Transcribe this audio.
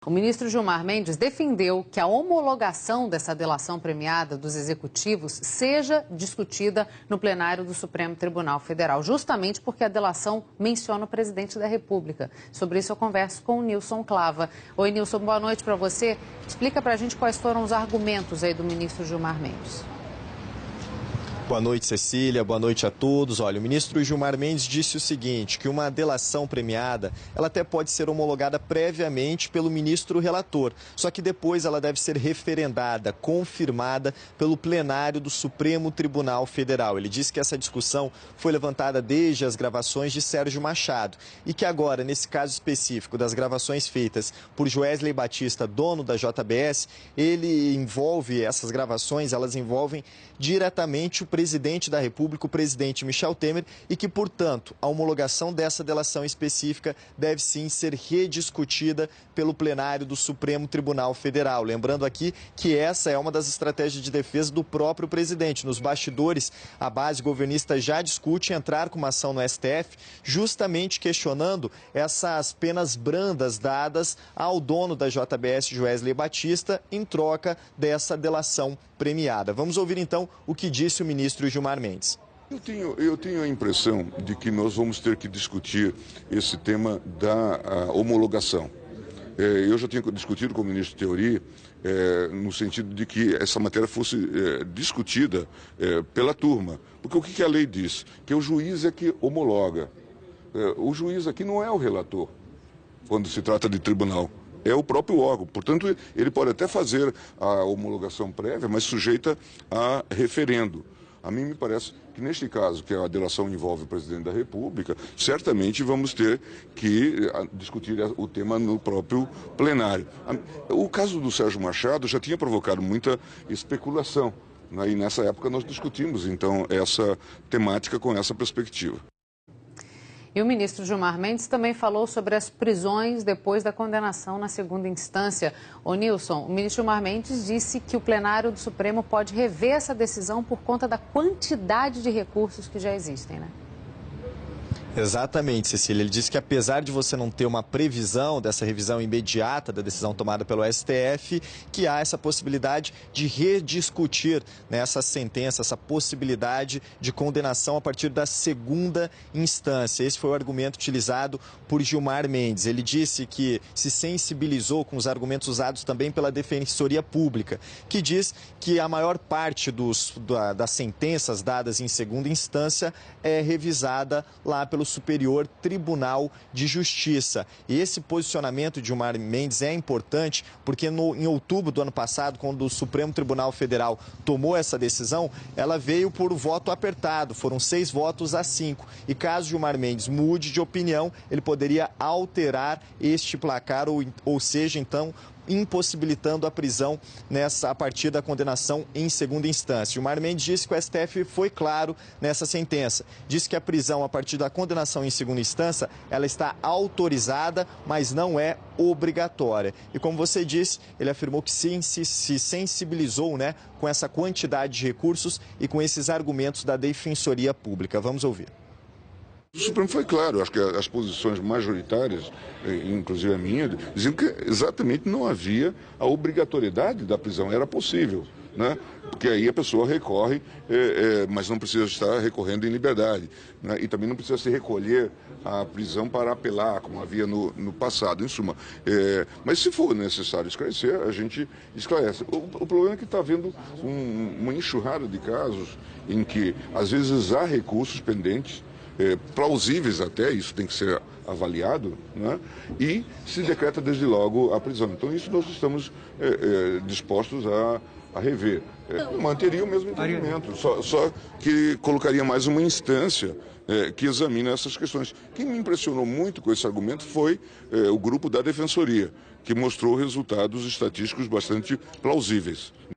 O ministro Gilmar Mendes defendeu que a homologação dessa delação premiada dos executivos seja discutida no plenário do Supremo Tribunal Federal, justamente porque a delação menciona o presidente da República. Sobre isso eu converso com o Nilson Clava. Oi, Nilson, boa noite para você. Explica para a gente quais foram os argumentos aí do ministro Gilmar Mendes. Boa noite, Cecília. Boa noite a todos. Olha, o ministro Gilmar Mendes disse o seguinte, que uma delação premiada, ela até pode ser homologada previamente pelo ministro relator, só que depois ela deve ser referendada, confirmada pelo plenário do Supremo Tribunal Federal. Ele disse que essa discussão foi levantada desde as gravações de Sérgio Machado e que agora, nesse caso específico das gravações feitas por Joesley Batista, dono da JBS, essas gravações, elas envolvem diretamente o presidente da República, o presidente Michel Temer, e que, portanto, a homologação dessa delação específica deve sim ser rediscutida pelo plenário do Supremo Tribunal Federal. Lembrando aqui que essa é uma das estratégias de defesa do próprio presidente. Nos bastidores, a base governista já discute entrar com uma ação no STF, justamente questionando essas penas brandas dadas ao dono da JBS, Joesley Batista, em troca dessa delação premiada. Vamos ouvir então o que disse o ministro Gilmar Mendes. Eu tenho a impressão de que nós vamos ter que discutir esse tema da homologação. Eu já tinha discutido com o ministro Teori no sentido de que essa matéria fosse discutida pela turma. Porque o que a lei diz? Que o juiz é que homologa. O juiz aqui não é o relator, quando se trata de tribunal. É o próprio órgão. Portanto, ele pode até fazer a homologação prévia, mas sujeita a referendo. A mim me parece que, neste caso, que a delação envolve o presidente da República, certamente vamos ter que discutir o tema no próprio plenário. O caso do Sérgio Machado já tinha provocado muita especulação, né? E nessa época nós discutimos, então, essa temática com essa perspectiva. E o ministro Gilmar Mendes também falou sobre as prisões depois da condenação na segunda instância. Ô Nilson, o ministro Gilmar Mendes disse que o plenário do Supremo pode rever essa decisão por conta da quantidade de recursos que já existem, né? Exatamente, Cecília. Ele disse que apesar de você não ter uma previsão dessa revisão imediata da decisão tomada pelo STF, que há essa possibilidade de rediscutir, né, essa sentença, essa possibilidade de condenação a partir da segunda instância. Esse foi o argumento utilizado por Gilmar Mendes. Ele disse que se sensibilizou com os argumentos usados também pela Defensoria Pública, que diz que a maior parte das sentenças dadas em segunda instância é revisada lá pelo Superior Tribunal de Justiça. E esse posicionamento de Gilmar Mendes é importante porque em outubro do ano passado, quando o Supremo Tribunal Federal tomou essa decisão, ela veio por voto apertado, foram 6 votos a 5. E caso Gilmar Mendes mude de opinião, ele poderia alterar este placar, ou seja, então, impossibilitando a prisão a partir da condenação em segunda instância. Gilmar Mendes disse que o STF foi claro nessa sentença. Disse que a prisão a partir da condenação em segunda instância, ela está autorizada, mas não é obrigatória. E como você disse, ele afirmou que se sensibilizou, né, com essa quantidade de recursos e com esses argumentos da Defensoria Pública. Vamos ouvir. O Supremo foi claro, acho que as posições majoritárias, inclusive a minha, diziam que exatamente não havia a obrigatoriedade da prisão, era possível, né? Porque aí a pessoa recorre, mas não precisa estar recorrendo em liberdade, né? E também não precisa se recolher à prisão para apelar, como havia no passado, em suma. Mas se for necessário esclarecer, a gente esclarece. O problema é que está havendo uma enxurrada de casos em que, às vezes, há recursos pendentes, plausíveis até, isso tem que ser avaliado, né? E se decreta desde logo a prisão. Então isso nós estamos dispostos a rever. Manteria o mesmo entendimento, só que colocaria mais uma instância que examina essas questões. Quem me impressionou muito com esse argumento foi o grupo da Defensoria, que mostrou resultados estatísticos bastante plausíveis.